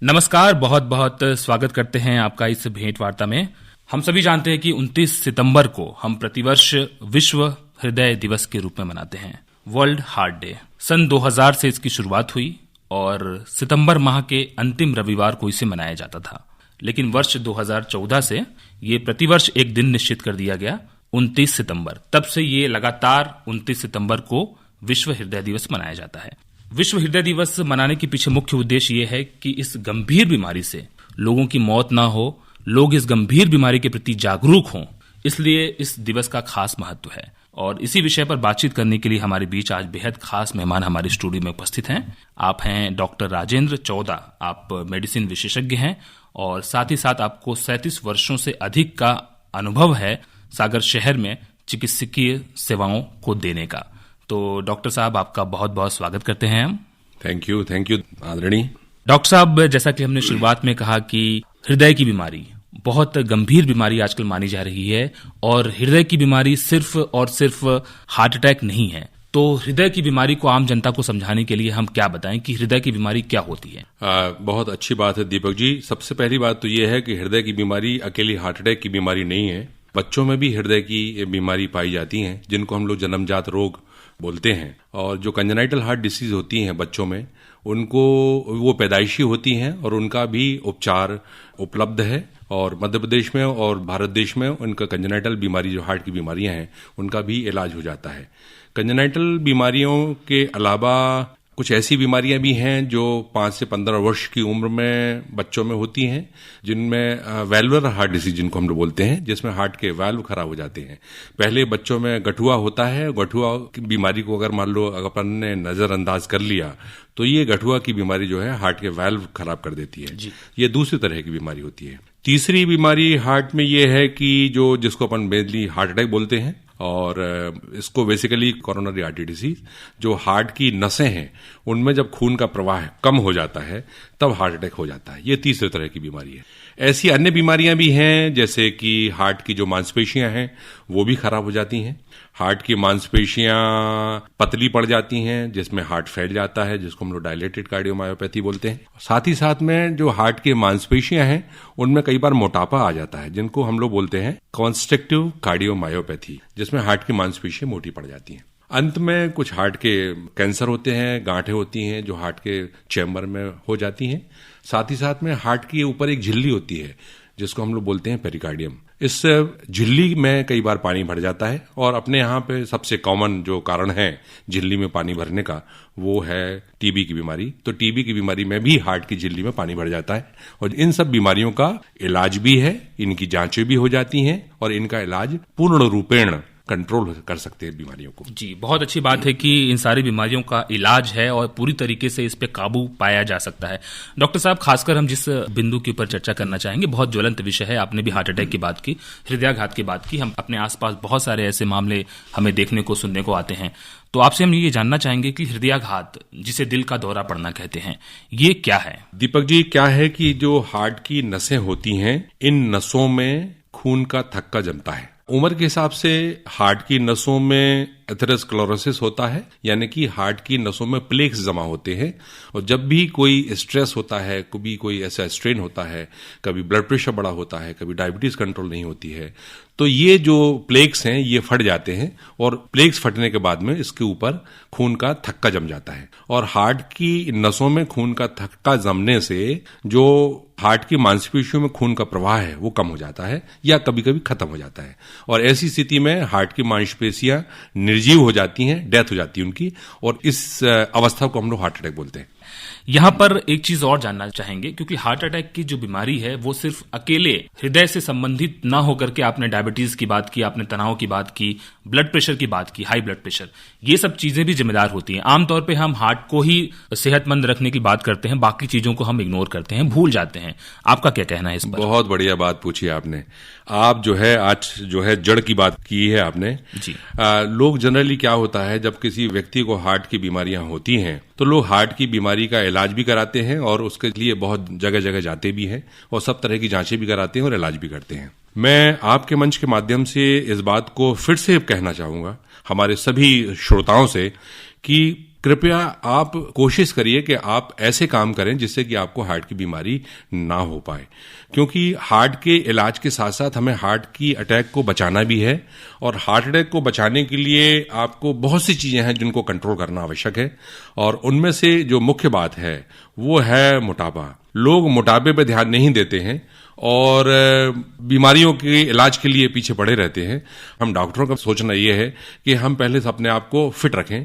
नमस्कार, बहुत बहुत स्वागत करते हैं आपका इस भेंट वार्ता में। हम सभी जानते हैं कि 29 सितंबर को हम प्रतिवर्ष विश्व हृदय दिवस के रूप में मनाते हैं, वर्ल्ड हार्ट डे। सन 2000 से इसकी शुरुआत हुई और सितंबर माह के अंतिम रविवार को इसे मनाया जाता था। लेकिन वर्ष 2014 से ये प्रतिवर्ष एक दिन निश्चित कर दिया गया, 29 सितंबर। तब से ये लगातार 29 सितंबर को विश्व हृदय दिवस मनाया जाता है। विश्व हृदय दिवस मनाने के पीछे मुख्य उद्देश्य ये है कि इस गंभीर बीमारी से लोगों की मौत ना हो, लोग इस गंभीर बीमारी के प्रति जागरूक हों, इसलिए इस दिवस का खास महत्व है। और इसी विषय पर बातचीत करने के लिए हमारे बीच आज बेहद खास मेहमान हमारे स्टूडियो में उपस्थित हैं। आप हैं डॉक्टर राजेंद्र चौदा, आप मेडिसिन विशेषज्ञ हैं और साथ ही साथ आपको 37 वर्षों से अधिक का अनुभव है सागर शहर में चिकित्सकीय सेवाओं को देने का। तो डॉक्टर साहब, आपका बहुत बहुत स्वागत करते हैं हम। थैंक यू आदरणीय डॉक्टर साहब, जैसा कि हमने शुरुआत में कहा कि हृदय की बीमारी बहुत गंभीर बीमारी आजकल मानी जा रही है और हृदय की बीमारी सिर्फ और सिर्फ हार्ट अटैक नहीं है। तो हृदय की बीमारी को आम जनता को समझाने के लिए हम क्या बताएं कि हृदय की बीमारी क्या होती है? बहुत अच्छी बात है दीपक जी। सबसे पहली बात तो ये है कि हृदय की बीमारी अकेली हार्ट अटैक की बीमारी नहीं है। बच्चों में भी हृदय की बीमारी पाई जाती है, जिनको हम लोग जन्मजात रोग बोलते हैं। और जो कंजेनाइटल हार्ट डिसीज होती हैं बच्चों में, उनको वो पैदाइशी होती हैं और उनका भी उपचार उपलब्ध है। और मध्य प्रदेश में और भारत देश में उनका कंजेनाइटल बीमारी, जो हार्ट की बीमारियां हैं, उनका भी इलाज हो जाता है। कंजेनाइटल बीमारियों के अलावा कुछ ऐसी बीमारियां भी हैं जो 5 से 15 वर्ष की उम्र में बच्चों में होती हैं, जिनमें वैल्वुलर हार्ट डिसीज जिनको हम लोग बोलते हैं, जिसमें हार्ट के वाल्व खराब हो जाते हैं। पहले बच्चों में गठुआ होता है। गठुआ की बीमारी को अगर मान लो अपन ने नजरअंदाज कर लिया तो ये गठुआ की बीमारी जो है हार्ट के वाल्व खराब कर देती है। ये दूसरी तरह की बीमारी होती है। तीसरी बीमारी हार्ट में ये है कि जिसको अपन मेनली हार्ट अटैक बोलते हैं, और इसको बेसिकली कोरोनरी आर्टरी डिसीज, जो हार्ट की नसें हैं उनमें जब खून का प्रवाह कम हो जाता है तब हार्ट अटैक हो जाता है। ये तीसरे तरह की बीमारी है। ऐसी अन्य बीमारियां भी हैं, जैसे कि हार्ट की जो मांसपेशियां हैं वो भी खराब हो जाती हैं। हार्ट की मांसपेशियां पतली पड़ जाती हैं, जिसमें हार्ट फैल जाता है, जिसको हम लोग डायलेटेड कार्डियोमायोपैथी बोलते हैं। साथ ही साथ में जो हार्ट की मांसपेशियां हैं उनमें कई बार मोटापा आ जाता है, जिनको हम लोग बोलते हैं कॉन्स्ट्रिक्टिव कार्डियोमायोपैथी, जिसमें हार्ट की मांसपेशियां मोटी पड़ जाती हैं। अंत में कुछ हार्ट के कैंसर होते हैं, गांठें होती हैं जो हार्ट के चैम्बर में हो जाती हैं। साथ ही साथ में हार्ट के ऊपर एक झिल्ली होती है, जिसको हम लोग बोलते हैं पेरिकार्डियम। इस झिल्ली में कई बार पानी भर जाता है और अपने यहाँ पे सबसे कॉमन जो कारण है झिल्ली में पानी भरने का, वो है टीबी की बीमारी। तो टीबी की बीमारी में भी हार्ट की झिल्ली में पानी भर जाता है और इन सब बीमारियों का इलाज भी है, इनकी जांचें भी हो जाती हैं और इनका इलाज पूर्ण रूपेण कंट्रोल कर सकते हैं बीमारियों को। जी, बहुत अच्छी बात है कि इन सारी बीमारियों का इलाज है और पूरी तरीके से इस पे काबू पाया जा सकता है। डॉक्टर साहब, खासकर हम जिस बिंदु के ऊपर चर्चा करना चाहेंगे, बहुत ज्वलंत विषय है। आपने भी हार्ट अटैक की बात की, हृदयाघात की बात की। हम अपने आसपास बहुत सारे ऐसे मामले हमें देखने को, सुनने को आते हैं। तो आपसे हम ये जानना चाहेंगे कि हृदयाघात, जिसे दिल का दौरा पड़ना कहते हैं, ये क्या है? दीपक जी, क्या है कि जो हार्ट की नसें होती हैं, इन नसों में खून का थक्का जमता है। उम्र के हिसाब से हार्ट की नसों में एथेरोस्क्लेरोसिस होता है, यानी कि हार्ट की नसों में प्लेक्स जमा होते हैं। और जब भी कोई स्ट्रेस होता है, कभी कोई ऐसा स्ट्रेन होता है, कभी ब्लड प्रेशर बढ़ा होता है, कभी डायबिटीज कंट्रोल नहीं होती है, तो ये जो प्लेक्स हैं ये फट जाते हैं और प्लेक्स फटने के बाद में इसके ऊपर खून का थक्का जम जाता है। और हार्ट की नसों में खून का थक्का जमने से जो हार्ट की मांसपेशियों में खून का प्रवाह है वो कम हो जाता है या कभी कभी खत्म हो जाता है। और ऐसी स्थिति में हार्ट की मांसपेशियां निर्जीव हो जाती हैं, डेथ हो जाती है उनकी, और इस अवस्था को हम लोग हार्ट अटैक बोलते हैं। यहाँ पर एक चीज और जानना चाहेंगे, क्योंकि हार्ट अटैक की जो बीमारी है वो सिर्फ अकेले हृदय से संबंधित ना होकर के, आपने डायबिटीज की बात की, आपने तनाव की बात की, ब्लड प्रेशर की बात की, हाई ब्लड प्रेशर, ये सब चीजें भी जिम्मेदार होती हैं। आमतौर पे हम हार्ट को ही सेहतमंद रखने की बात करते हैं, बाकी चीजों को हम इग्नोर करते हैं, भूल जाते हैं। आपका क्या कहना है इस पर? बहुत बढ़िया बात पूछी आपने। आप जो है आज जो है जड़ की बात की है आपने जी। लोग जनरली क्या होता है, जब किसी व्यक्ति को हार्ट की बीमारियां होती हैं तो लोग हार्ट की बीमारी का इलाज भी कराते हैं और उसके लिए बहुत जगह जगह जाते भी हैं और सब तरह की जांचें भी कराते हैं और इलाज भी करते हैं। मैं आपके मंच के माध्यम से इस बात को फिर से कहना चाहूंगा हमारे सभी श्रोताओं से कि कृपया आप कोशिश करिए कि आप ऐसे काम करें जिससे कि आपको हार्ट की बीमारी ना हो पाए, क्योंकि हार्ट के इलाज के साथ साथ हमें हार्ट की अटैक को बचाना भी है, और हार्ट अटैक को बचाने के लिए आपको बहुत सी चीजें हैं जिनको कंट्रोल करना आवश्यक है, और उनमें से जो मुख्य बात है वो है मोटापा। लोग मोटापे पर ध्यान नहीं देते हैं और बीमारियों के इलाज के लिए पीछे पड़े रहते हैं। हम डॉक्टरों का सोचना ये है कि हम पहले से अपने आप को फिट रखें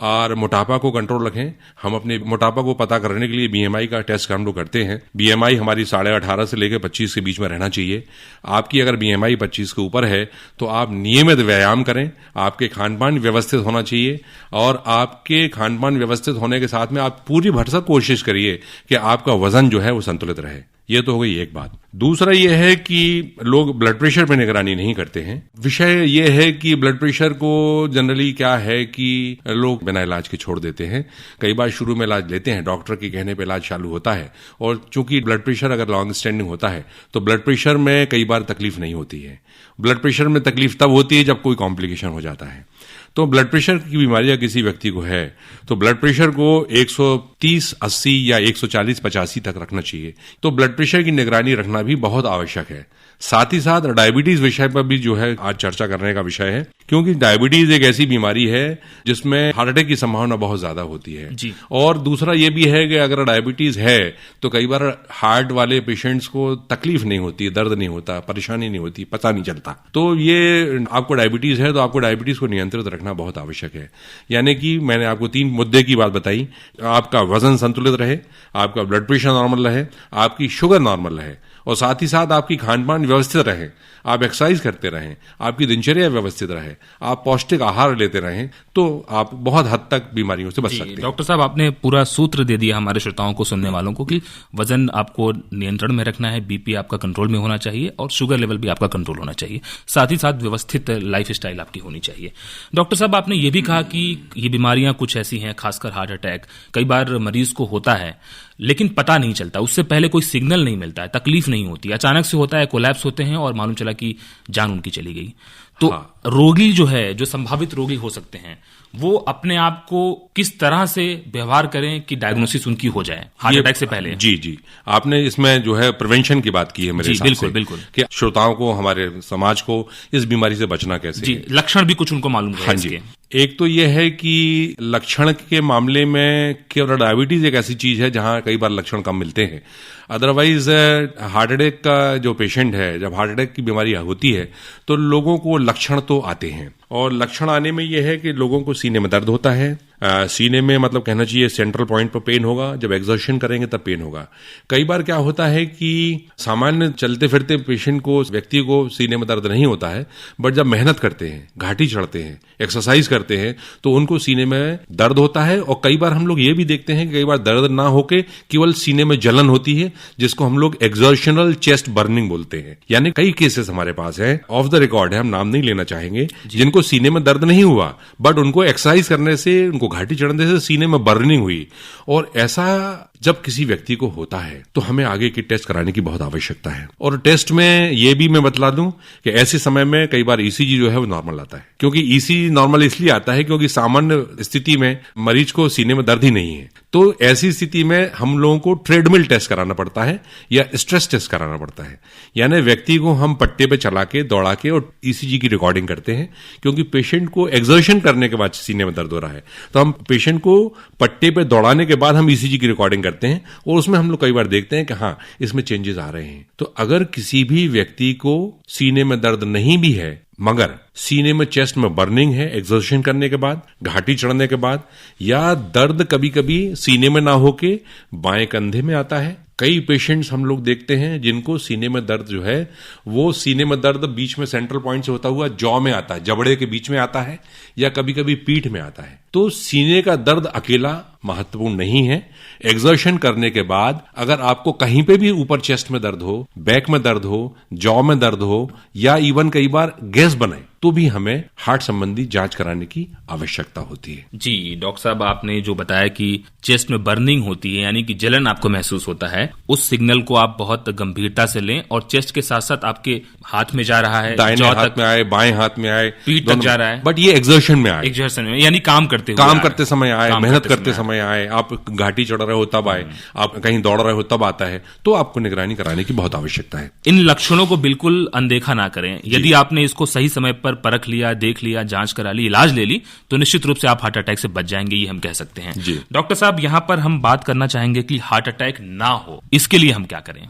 और मोटापा को कंट्रोल रखें। हम अपने मोटापा को पता करने के लिए बीएमआई का टेस्ट हम लोग करते हैं। बीएमआई हमारी 18.5 से लेकर 25 के बीच में रहना चाहिए। आपकी अगर बीएमआई 25 के ऊपर है तो आप नियमित व्यायाम करें, आपके खान पान व्यवस्थित होना चाहिए, और आपके खान पान व्यवस्थित होने के साथ में आप पूरी भरसक कोशिश करिए कि आपका वजन जो है वो संतुलित रहे। ये तो हो गई एक बात। दूसरा ये है कि लोग ब्लड प्रेशर पर निगरानी नहीं करते हैं। विषय ये है कि ब्लड प्रेशर को जनरली क्या है कि लोग बिना इलाज के छोड़ देते हैं। कई बार शुरू में इलाज लेते हैं, डॉक्टर के कहने पे इलाज चालू होता है, और चूंकि ब्लड प्रेशर अगर लॉन्ग स्टैंडिंग होता है तो ब्लड प्रेशर में कई बार तकलीफ नहीं होती है। ब्लड प्रेशर में तकलीफ तब होती है जब कोई कॉम्प्लिकेशन हो जाता है। तो ब्लड प्रेशर की बीमारी या किसी व्यक्ति को है तो ब्लड प्रेशर को 130/80 या 140/85 तक रखना चाहिए। तो ब्लड प्रेशर की निगरानी रखना भी बहुत आवश्यक है। साथ ही साथ डायबिटीज विषय पर भी जो है आज चर्चा करने का विषय है, क्योंकि डायबिटीज एक ऐसी बीमारी है जिसमें हार्ट अटैक की संभावना बहुत ज्यादा होती है जी। और दूसरा ये भी है कि अगर डायबिटीज है तो कई बार हार्ट वाले पेशेंट्स को तकलीफ नहीं होती, दर्द नहीं होता, परेशानी नहीं होती, पता नहीं चलता। तो ये आपको डायबिटीज है तो आपको डायबिटीज को नियंत्रित रखना बहुत आवश्यक है। यानी कि मैंने आपको 3 मुद्दे की बात बताई। आपका वजन संतुलित रहे, आपका ब्लड प्रेशर नॉर्मल रहे, आपकी शुगर नॉर्मल रहे, और साथ ही साथ आपकी खान पान व्यवस्थित रहे, आप एक्सरसाइज करते रहें, आपकी दिनचर्या व्यवस्थित रहे, आप पौष्टिक आहार लेते रहें, तो आप बहुत हद तक बीमारियों से बच सकते हैं। डॉक्टर साहब, आपने पूरा सूत्र दे दिया हमारे श्रोताओं को, सुनने वालों को, कि वजन आपको नियंत्रण में रखना है, बीपी आपका कंट्रोल में होना चाहिए, और शुगर लेवल भी आपका कंट्रोल होना चाहिए, साथ ही साथ व्यवस्थित लाइफ स्टाइल आपकी होनी चाहिए। डॉक्टर साहब, आपने ये भी कहा कि ये बीमारियां कुछ ऐसी हैं, खासकर हार्ट अटैक, कई बार मरीज को होता है लेकिन पता नहीं चलता, उससे पहले कोई सिग्नल नहीं मिलता है, तकलीफ नहीं होती, अचानक से होता है, कोलैप्स होते हैं और मालूम चला कि जान उनकी चली गई। तो रोगी जो है, जो संभावित रोगी हो सकते हैं, वो अपने आप को किस तरह से व्यवहार करें कि डायग्नोसिस उनकी हो जाए हार्ट अटैक से पहले? जी, आपने इसमें जो है प्रिवेंशन की बात की है मेरे हिसाब से। बिल्कुल कि श्रोताओं को, हमारे समाज को इस बीमारी से बचना कैसे जी, लक्षण भी कुछ उनको मालूम है। हाँ जी, एक तो यह है कि लक्षण के मामले में केवल डायबिटीज एक ऐसी चीज है जहां कई बार लक्षण कम मिलते हैं। अदरवाइज हार्ट अटैक का जो पेशेंट है, जब हार्ट अटैक की बीमारी होती है तो लोगों को लक्षण तो आते हैं, और लक्षण आने में यह है कि लोगों को सीने में दर्द होता है। सीने में मतलब कहना चाहिए सेंट्रल पॉइंट पर पेन होगा, जब एक्सर्शन करेंगे तब पेन होगा। कई बार क्या होता है कि सामान्य चलते फिरते पेशेंट को, व्यक्ति को सीने में दर्द नहीं होता है, बट जब मेहनत करते हैं, घाटी चढ़ते हैं, एक्सरसाइज करते हैं, तो उनको सीने में दर्द होता है। और कई बार हम लोग ये भी देखते हैं कि कई बार दर्द ना होके केवल सीने में जलन होती है, जिसको हम लोग एक्सर्शनल चेस्ट बर्निंग बोलते हैं। यानी कई केसेस हमारे पास है, ऑफ द रिकॉर्ड है, हम नाम नहीं लेना चाहेंगे, जिनको सीने में दर्द नहीं हुआ, बट उनको एक्सरसाइज करने से, उनको घाटी चढ़ने से सीने में बर्निंग हुई। और ऐसा जब किसी व्यक्ति को होता है तो हमें आगे के टेस्ट कराने की बहुत आवश्यकता है। और टेस्ट में ये भी मैं बतला दूं कि ऐसे समय में कई बार ईसीजी जो है वो नॉर्मल आता है। क्योंकि ईसीजी नॉर्मल इसलिए आता है क्योंकि सामान्य स्थिति में मरीज को सीने में दर्द ही नहीं है। तो ऐसी स्थिति में हम लोगों को ट्रेडमिल टेस्ट कराना पड़ता है या स्ट्रेस टेस्ट कराना पड़ता है। यानी व्यक्ति को हम पट्टे पे चला के, दौड़ा के और ईसीजी की रिकॉर्डिंग करते हैं, क्योंकि पेशेंट को एक्सर्शन करने के बाद सीने में दर्द हो रहा है, तो हम पेशेंट को पट्टे पे दौड़ाने के बाद हम ईसीजी की रिकॉर्डिंग करते हैं, और उसमें हम लोग कई बार देखते हैं कि हाँ, इसमें चेंजेस आ रहे हैं। तो अगर किसी भी व्यक्ति को सीने में दर्द नहीं भी है, मगर सीने में, चेस्ट में बर्निंग है एक्सर्शन करने के बाद, घाटी चढ़ने के बाद, या दर्द कभी कभी सीने में ना होके बाएं कंधे में आता है। कई पेशेंट्स हम लोग देखते हैं जिनको सीने में दर्द जो है वो सीने में दर्द बीच में सेंट्रल पॉइंट से होता हुआ जॉ में आता है, जबड़े के बीच में आता है, या कभी कभी पीठ में आता है। तो सीने का दर्द अकेला महत्वपूर्ण नहीं है। एक्सर्शन करने के बाद अगर आपको कहीं पे भी ऊपर चेस्ट में दर्द हो, बैक में दर्द हो, जॉ में दर्द हो, या इवन कई बार गैस बने, तो भी हमें हार्ट संबंधी जांच कराने की आवश्यकता होती है। जी डॉक्टर साहब, आपने जो बताया कि चेस्ट में बर्निंग होती है, यानी कि जलन आपको महसूस होता है, उस सिग्नल को आप बहुत गंभीरता से लें, और चेस्ट के साथ साथ आपके हाथ में जा रहा है, दाहिने हाथ में आए, बाएं हाथ में आए, पीठ तक जा रहा है, बट ये एक्सर्शन में आए, एक्सर्शन में यानी काम करते करते समय आए, मेहनत करते समय आए, आप घाटी चढ़ रहे हो तब आए, आप कहीं दौड़ रहे हो तब आता है, तो आपको निगरानी कराने की बहुत आवश्यकता है। इन लक्षणों को बिल्कुल अनदेखा ना करें। यदि आपने इसको सही समय पर परख लिया, देख लिया, जांच करा ली, इलाज ले ली, तो निश्चित रूप से आप हार्ट अटैक से बच जाएंगे, ये हम कह सकते हैं। डॉक्टर साहब, यहां पर हम बात करना चाहेंगे कि हार्ट अटैक ना हो, इसके लिए हम क्या करें?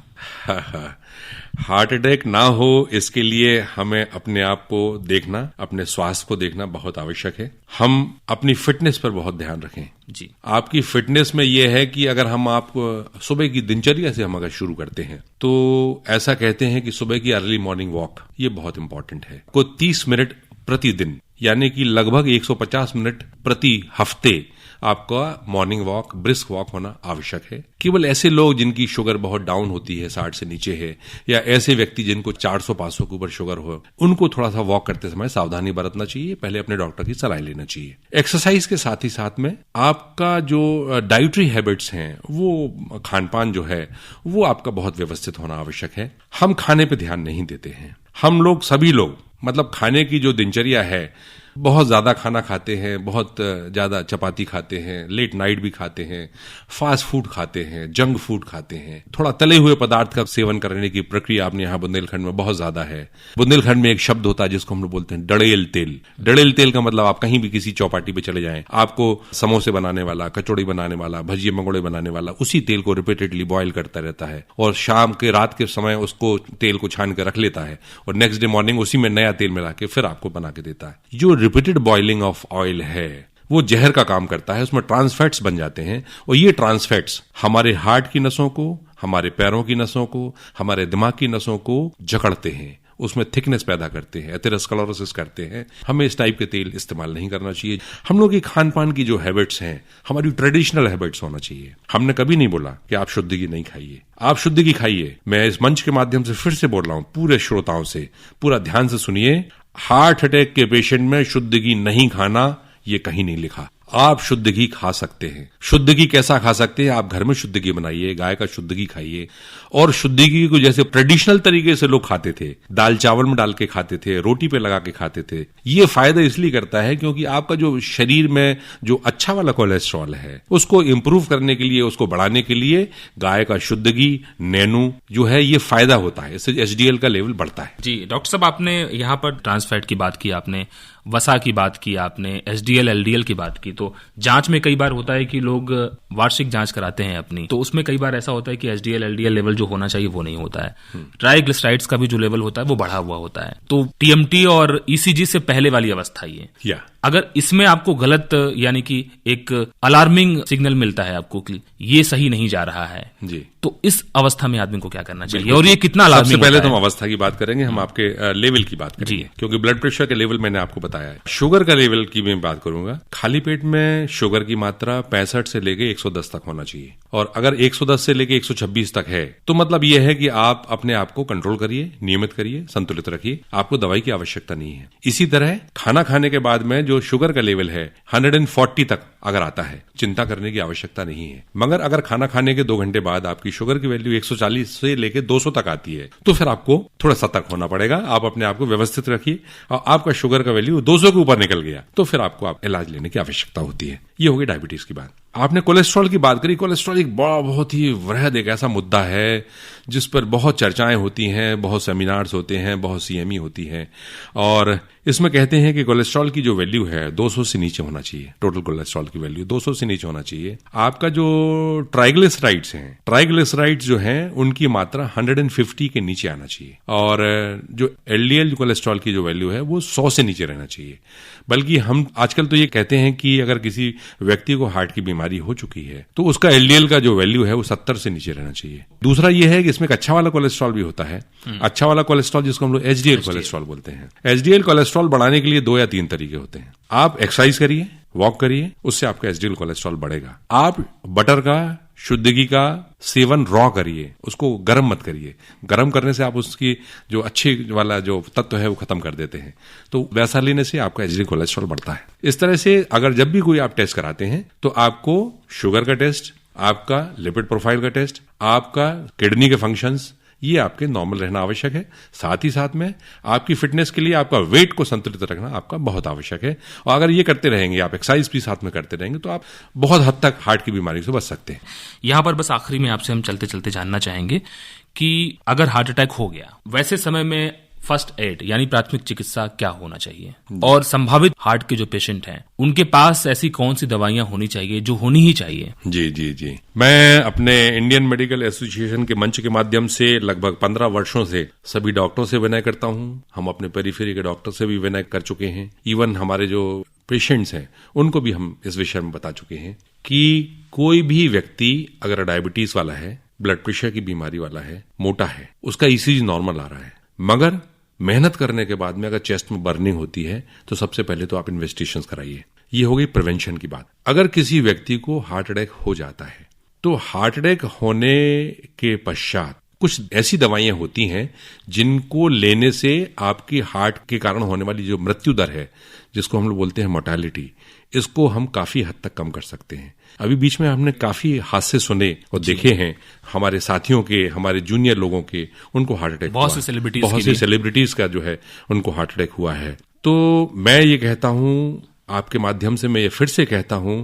हार्ट अटैक ना हो इसके लिए हमें अपने आप को देखना, अपने स्वास्थ्य को देखना बहुत आवश्यक है। हम अपनी फिटनेस पर बहुत ध्यान रखें जी। आपकी फिटनेस में यह है कि अगर हम आपको सुबह की दिनचर्या से हम अगर शुरू करते हैं, तो ऐसा कहते हैं कि सुबह की अर्ली मॉर्निंग वॉक ये बहुत इंपॉर्टेंट है। को 30 मिनट प्रतिदिन, यानी कि लगभग 150 मिनट प्रति हफ्ते आपका मॉर्निंग वॉक, ब्रिस्क वॉक होना आवश्यक है। केवल ऐसे लोग जिनकी शुगर बहुत डाउन होती है, 60 से नीचे है, या ऐसे व्यक्ति जिनको 400-500 के ऊपर शुगर हो, उनको थोड़ा सा वॉक करते समय सावधानी बरतना चाहिए, पहले अपने डॉक्टर की सलाह लेना चाहिए। एक्सरसाइज के साथ ही साथ में आपका जो डाइटरी हैबिट्स हैं, वो खान पान जो है वो आपका बहुत व्यवस्थित होना आवश्यक है। हम खाने पर ध्यान नहीं देते हैं। हम लोग, सभी लोग, मतलब खाने की जो दिनचर्या है, बहुत ज्यादा खाना खाते हैं, बहुत ज्यादा चपाती खाते हैं, लेट नाइट भी खाते हैं, फास्ट फूड खाते हैं, जंक फूड खाते हैं, थोड़ा तले हुए पदार्थ का सेवन करने की प्रक्रिया अपने यहाँ बुंदेलखंड में बहुत ज्यादा है। बुंदेलखंड में एक शब्द होता है जिसको हम लोग बोलते हैं डड़ेल तेल। डड़ेल तेल का मतलब आप कहीं भी किसी चौपाटी पे चले जाएं, आपको समोसे बनाने वाला, कचौड़ी बनाने वाला, भजिए मंगोड़े बनाने वाला उसी तेल को रिपीटेडली बॉयल करता रहता है, और शाम के, रात के समय उसको तेल को छान के रख लेता है, और नेक्स्ट डे मॉर्निंग उसी में नया तेल मिला के फिर आपको बना के देता है। जो रिपीटेड बॉइलिंग ऑफ ऑयल है वो जहर का काम करता है, उसमें ट्रांसफैट्स बन जाते हैं, और ये ट्रांसफैट्स हमारे हार्ट की नसों को, हमारे पैरों की नसों को, हमारे दिमाग की नसों को जकड़ते हैं, उसमें थिकनेस पैदा करते हैं, एथेरोस्क्लेरोसिस करते हैं। हमें इस टाइप के तेल इस्तेमाल नहीं करना चाहिए। हम लोग की खान पान की जो हैबिट्स हैं, हमारी ट्रेडिशनल हैबिट्स होना चाहिए। हमने कभी नहीं बोला कि आप शुद्ध की नहीं खाइए, आप शुद्ध की खाइए। मैं इस मंच के माध्यम से फिर से बोल रहा हूं पूरे श्रोताओं से, पूरा ध्यान से सुनिए। हार्ट अटैक के पेशेंट में शुद्ध घी नहीं खाना ये कहीं नहीं लिखा। आप शुद्ध घी खा सकते हैं। शुद्ध घी कैसा खा सकते हैं? आप घर में शुद्ध घी बनाइए, गाय का शुद्ध घी खाइए, और शुद्ध घी को जैसे ट्रेडिशनल तरीके से लोग खाते थे, दाल चावल में डाल के खाते थे, रोटी पे लगा के खाते थे। ये फायदा इसलिए करता है क्योंकि आपका जो शरीर में जो अच्छा वाला कोलेस्ट्रॉल है उसको इंप्रूव करने के लिए, उसको बढ़ाने के लिए गाय का शुद्ध घी, नैनू जो है, ये फायदा होता है, इससे एचडीएल का लेवल बढ़ता है। जी डॉक्टर साहब, आपने यहाँ पर ट्रांसफैट की बात की, आपने वसा की बात की, आपने एचडीएल एलडीएल की बात की। तो जांच में कई बार होता है कि लोग वार्षिक जांच कराते हैं अपनी, तो उसमें कई बार ऐसा होता है कि एचडीएल एलडीएल लेवल जो होना चाहिए वो नहीं होता है। ट्राइग्लिसराइड्स का भी जो लेवल होता है वो बढ़ा हुआ होता है। तो टीएमटी और ईसीजी से पहले वाली अवस्था ये, अगर इसमें आपको गलत, यानी कि एक अलार्मिंग सिग्नल मिलता है आपको कि ये सही नहीं जा रहा है जी, तो इस अवस्था में आदमी को क्या करना चाहिए, और ये कितना अलार्मिंग? सबसे पहले तो हम अवस्था की बात करेंगे, हम आपके लेवल की बात करेंगे, क्योंकि ब्लड प्रेशर के लेवल मैंने आपको बताया है। शुगर का लेवल की मैं बात करूंगा। खाली पेट में शुगर की मात्रा 65 से लेके 110 तक होना चाहिए, और अगर 110 से लेके 126 तक है तो मतलब यह है कि आप अपने आप को कंट्रोल करिए, नियमित करिए, संतुलित रखिए, आपको दवाई की आवश्यकता नहीं है। इसी तरह खाना खाने के बाद में जो शुगर का लेवल है 140 तक अगर आता है, चिंता करने की आवश्यकता नहीं है। मगर अगर खाना खाने के 2 घंटे बाद आपकी शुगर की वैल्यू 140 से लेके 200 तक आती है तो फिर आपको थोड़ा सतर्क होना पड़ेगा। आप अपने आप को व्यवस्थित रखिए, और आपका शुगर का वैल्यू 200 के ऊपर निकल गया तो फिर आपको इलाज लेने की आवश्यकता होती है। ये होगी डायबिटीज की बात। आपने कोलेस्ट्रॉल की बात करी। कोलेस्ट्रॉल एक बहुत ही वृहद एक ऐसा मुद्दा है जिस पर बहुत चर्चाएं होती हैं, बहुत सेमिनार्स होते हैं, बहुत सीएमई होती है, और इसमें कहते हैं कि कोलेस्ट्रॉल की जो वैल्यू है 200 से नीचे होना चाहिए। टोटल कोलेस्ट्रॉल की वैल्यू 200 से नीचे होना चाहिए। आपका जो ट्राइग्लिसराइड्स हैं, ट्राइग्लिसराइड्स जो हैं उनकी मात्रा 150 के नीचे आना चाहिए, और जो एलडीएल कोलेस्ट्रॉल की जो वैल्यू है वो 100 से नीचे रहना चाहिए। बल्कि हम आजकल तो ये कहते हैं कि अगर किसी व्यक्ति को हार्ट की बीमारी हो चुकी है तो उसका एलडीएल का जो वैल्यू है वो 70 से नीचे रहना चाहिए। दूसरा ये है कि इसमें एक अच्छा वाला कोलेस्ट्रॉल भी होता है। अच्छा वाला कोलेस्ट्रॉल जिसको हम लोग एचडीएल कोलेस्ट्रॉल बोलते हैं। एचडीएल कोलेस्ट्रॉल बढ़ाने के लिए 2 या 3 तरीके होते हैं। आप एक्सरसाइज करिए, वॉक करिए, उससे आपका एचडीएल कोलेस्ट्रॉल बढ़ेगा। आप बटर का, शुद्ध घी का सेवन रॉ करिए, उसको गर्म मत करिए। गर्म करने से आप उसकी जो अच्छी वाला जो तत्व है वो खत्म कर देते हैं, तो वैसा लेने से आपका एचडीएल कोलेस्ट्रॉल बढ़ता है। इस तरह से अगर जब भी कोई आप टेस्ट कराते हैं तो आपको शुगर का टेस्ट, आपका लिपिड प्रोफाइल का टेस्ट, आपका किडनी के फंक्शंस, ये आपके नॉर्मल रहना आवश्यक है। साथ ही साथ में आपकी फिटनेस के लिए आपका वेट को संतुलित रखना आपका बहुत आवश्यक है। और अगर ये करते रहेंगे, आप एक्सरसाइज भी साथ में करते रहेंगे, तो आप बहुत हद तक हार्ट की बीमारी से बच सकते हैं। यहाँ पर बस आखिरी में आपसे हम चलते चलते जानना चाहेंगे कि अगर हार्ट अटैक हो गया, वैसे समय में फर्स्ट एड यानी प्राथमिक चिकित्सा क्या होना चाहिए, और संभावित हार्ट के जो पेशेंट हैं उनके पास ऐसी कौन सी दवाइयां होनी चाहिए जो होनी ही चाहिए? जी। मैं अपने इंडियन मेडिकल एसोसिएशन के मंच के माध्यम से लगभग 15 वर्षों से सभी डॉक्टरों से विनय करता हूं। हम अपने पेरिफेरी के डॉक्टर से भी विनय कर चुके हैं। इवन हमारे जो पेशेंट्स हैं उनको भी हम इस विषय में बता चुके हैं कि कोई भी व्यक्ति अगर डायबिटीज वाला है, ब्लड प्रेशर की बीमारी वाला है, मोटा है, उसका ईसीजी नॉर्मल आ रहा है, मगर मेहनत करने के बाद में अगर चेस्ट में बर्निंग होती है तो सबसे पहले तो आप इन्वेस्टिगेशंस कराइए। ये हो गई प्रिवेंशन की बात। अगर किसी व्यक्ति को हार्ट अटैक हो जाता है तो हार्ट अटैक होने के पश्चात कुछ ऐसी दवाइयां होती हैं जिनको लेने से आपकी हार्ट के कारण होने वाली जो मृत्यु दर है, जिसको हम लोग बोलते हैं मोर्टेलिटी, इसको हम काफी हद तक कम कर सकते हैं। अभी बीच में हमने काफी हादसे सुने और देखे हैं हमारे साथियों के, हमारे जूनियर लोगों के, उनको हार्ट अटैक बहुत से सेलिब्रिटीज का जो है उनको हार्ट अटैक हुआ है। तो मैं ये कहता हूं, आपके माध्यम से मैं ये फिर से कहता हूं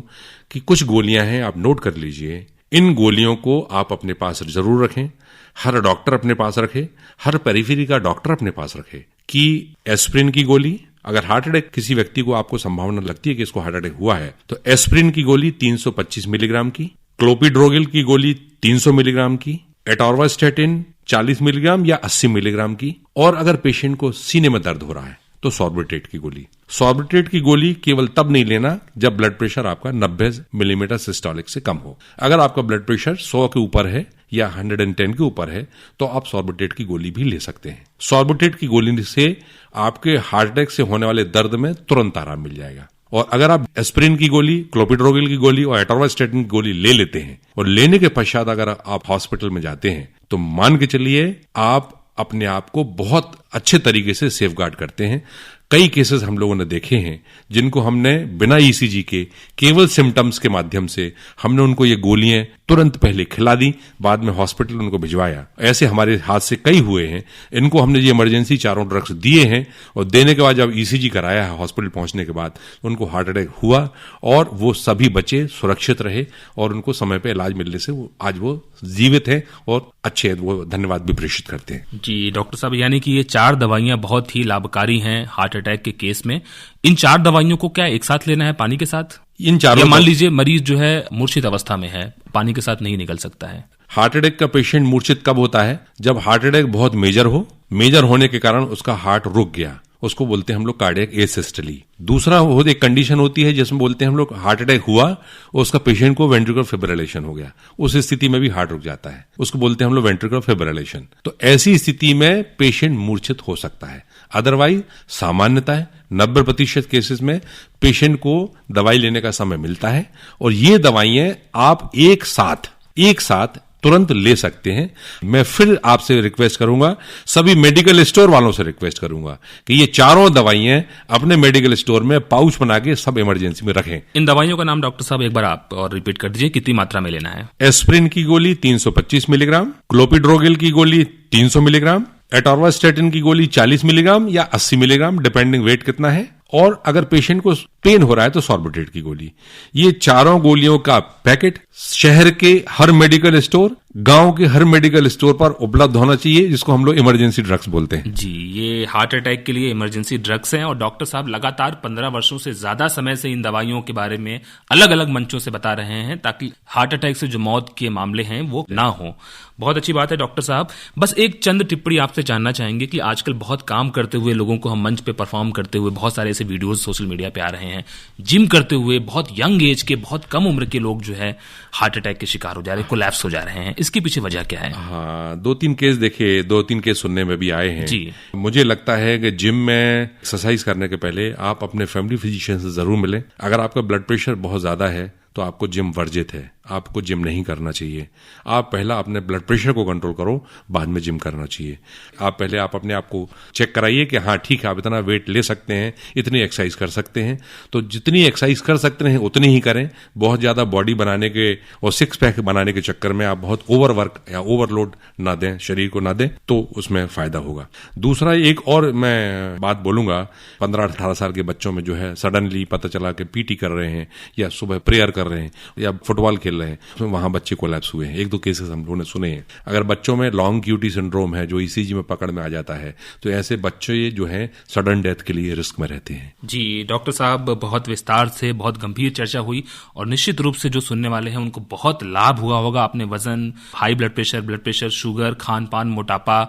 कि कुछ गोलियां हैं, आप नोट कर लीजिए। इन गोलियों को आप अपने पास जरूर रखें, हर डॉक्टर अपने पास रखे, हर पेरिफेरी का डॉक्टर अपने पास रखे। कि एस्प्रिन की गोली, अगर हार्ट अटैक किसी व्यक्ति को आपको संभावना लगती है कि इसको हार्ट अटैक हुआ है, तो एस्प्रिन की गोली 325 मिलीग्राम की, क्लोपिड्रोगिल की गोली 300 मिलीग्राम की, एटोर्वास्टैटिन 40 मिलीग्राम या 80 मिलीग्राम की, और अगर पेशेंट को सीने में दर्द हो रहा है तो सॉर्बिट्रेट की गोली। सॉर्बिट्रेट की गोली केवल तब नहीं लेना जब ब्लड प्रेशर आपका 90 मिलीमीटर सिस्टोलिक से कम हो। अगर आपका ब्लड प्रेशर 100 के ऊपर है या 110 के ऊपर है तो आप सॉर्बिट्रेट की गोली भी ले सकते हैं। सॉर्बिट्रेट की गोली से आपके हार्ट अटैक से होने वाले दर्द में तुरंत आराम मिल जाएगा। और अगर आप एस्प्रिन की गोली, क्लोपिड्रोगिल की गोली और एटोर्वास्टैटिन की गोली ले लेते हैं और लेने के पश्चात अगर आप हॉस्पिटल में जाते हैं तो मान के चलिए आप अपने आप को बहुत अच्छे तरीके से सेफगार्ड करते हैं। कई केसेस हम लोगों ने देखे हैं जिनको हमने बिना ईसीजी के केवल सिम्टम्स के माध्यम से हमने उनको ये गोलियां तुरंत पहले खिला दी, बाद में हॉस्पिटल उनको भिजवाया। ऐसे हमारे हाथ से कई हुए हैं। इनको हमने ये इमरजेंसी चारों ड्रग्स दिए हैं और देने के बाद जब ईसीजी कराया है हॉस्पिटल पहुंचने के बाद उनको हार्ट अटैक हुआ और वो सभी बचे, सुरक्षित रहे और उनको समय पे इलाज मिलने से आज वो जीवित हैं और अच्छे, वो धन्यवाद भी प्रेषित करते हैं। जी डॉक्टर साहब, यानी कि ये 4 दवाइयां बहुत ही लाभकारी हैं हार्ट अटैक के केस में। इन 4 दवाइयों को क्या एक साथ लेना है पानी के साथ? इन चारों, मान लीजिए मरीज जो है मूर्छित अवस्था में है, पानी के साथ नहीं निकल सकता है। हार्ट अटैक का पेशेंट मूर्छित कब होता है? जब हार्ट अटैक बहुत मेजर हो, मेजर होने के कारण उसका हार्ट रुक गया, उसको बोलते हैं हम लोग कार्डियक एसिस्टली। दूसरा एक कंडीशन होती है जिसमें बोलते हैं हम लोग हार्ट अटैक हुआ और उसका पेशेंट को वेंट्रिकुलर फिब्रिलेशन हो गया, उस स्थिति में भी हार्ट रुक जाता है, उसको बोलते हैं हम लोग वेंट्रिकुलर फिब्रिलेशन। तो ऐसी स्थिति में पेशेंट मूर्छित हो सकता है। अदरवाइज सामान्यतः 90% केसेस में पेशेंट को दवाई लेने का समय मिलता है और ये दवाइयां आप एक साथ तुरंत ले सकते हैं। मैं फिर आपसे रिक्वेस्ट करूंगा, सभी मेडिकल स्टोर वालों से रिक्वेस्ट करूंगा कि ये चारों दवाइयां अपने मेडिकल स्टोर में पाउच बना के सब इमरजेंसी में रखें। इन दवाइयों का नाम डॉक्टर साहब एक बार आप और रिपीट कर दीजिए, कितनी मात्रा में लेना है? एस्प्रिन की गोली 325 मिलीग्राम, क्लोपिड्रोगिल की गोली 300 मिलीग्राम, एटोर्वास्टैटिन की गोली 40 मिलीग्राम या 80 मिलीग्राम डिपेंडिंग वेट कितना है, और अगर पेशेंट को पेन हो रहा है तो सॉर्बिट्रेट की गोली। ये चारों गोलियों का पैकेट शहर के हर मेडिकल स्टोर, गांव के हर मेडिकल स्टोर पर उपलब्ध होना चाहिए, जिसको हम लोग इमरजेंसी ड्रग्स बोलते हैं। जी, ये हार्ट अटैक के लिए इमरजेंसी ड्रग्स हैं और डॉक्टर साहब लगातार 15 वर्षों से ज्यादा समय से इन दवाइयों के बारे में अलग अलग मंचों से बता रहे हैं ताकि हार्ट अटैक से जो मौत के मामले हैं वो ना हो। बहुत अच्छी बात है डॉक्टर साहब। बस एक चंद टिप्पणी आपसे जानना चाहेंगे कि आजकल बहुत काम करते हुए लोगों को हम मंच पे परफॉर्म करते हुए बहुत सारे ऐसे वीडियोस सोशल मीडिया पे आ रहे हैं, जिम करते हुए बहुत यंग एज के, बहुत कम उम्र के लोग जो है हार्ट अटैक के शिकार हो जा रहे हैं, कोलैप्स हो जा रहे हैं। इसके पीछे वजह क्या है? हाँ, 2-3 केस देखे, 2-3 केस सुनने में भी आए हैं जी। मुझे लगता है कि जिम में एक्सरसाइज करने के पहले आप अपने फैमिली फिजिशियन से जरूर मिलें। अगर आपका ब्लड प्रेशर बहुत ज्यादा है तो आपको जिम वर्जित है। आपको जिम नहीं करना चाहिए। आप पहला अपने ब्लड प्रेशर को कंट्रोल करो, बाद में जिम करना चाहिए। आप पहले अपने आप को चेक कराइए कि हाँ ठीक है, आप इतना वेट ले सकते हैं, इतनी एक्सरसाइज कर सकते हैं। तो जितनी एक्सरसाइज कर सकते हैं उतनी ही करें। बहुत ज्यादा बॉडी बनाने के और सिक्स पैक बनाने के चक्कर में आप बहुत ओवरवर्क या ओवरलोड ना दें, शरीर को ना दें, तो उसमें फायदा होगा। दूसरा एक और मैं बात बोलूंगा, 15-18 साल के बच्चों में जो है सडनली पता चला कि पीटी कर रहे हैं या सुबह प्रेयर कर रहे हैं या फुटबॉल खेल रहे हैं, तो वहां बच्चे कोलैप्स हुए हैं। 1-2 केसेस हम लोगों ने सुने हैं। अगर बच्चों में लॉन्ग क्यूटी सिंड्रोम है जो ईसीजी में पकड़ में आ जाता है, तो ऐसे बच्चे जो हैं सडन डेथ के लिए रिस्क में रहते हैं। जी डॉक्टर साहब, बहुत विस्तार से बहुत गंभीर चर्चा हुई और निश्चित रूप से जो सुनने वाले हैं उनको बहुत लाभ हुआ होगा। आपने वजन, high blood pressure, sugar, Khan पान, मोटापा,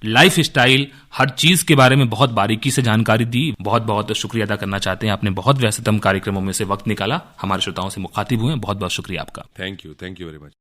लाइफ स्टाइल, हर चीज के बारे में बहुत बारीकी से जानकारी दी। बहुत बहुत शुक्रिया अदा करना चाहते हैं। आपने बहुत व्यस्ततम कार्यक्रमों में से वक्त निकाला, हमारे श्रोताओं से मुखातिब हुए। बहुत बहुत शुक्रिया आपका। Thank you very much.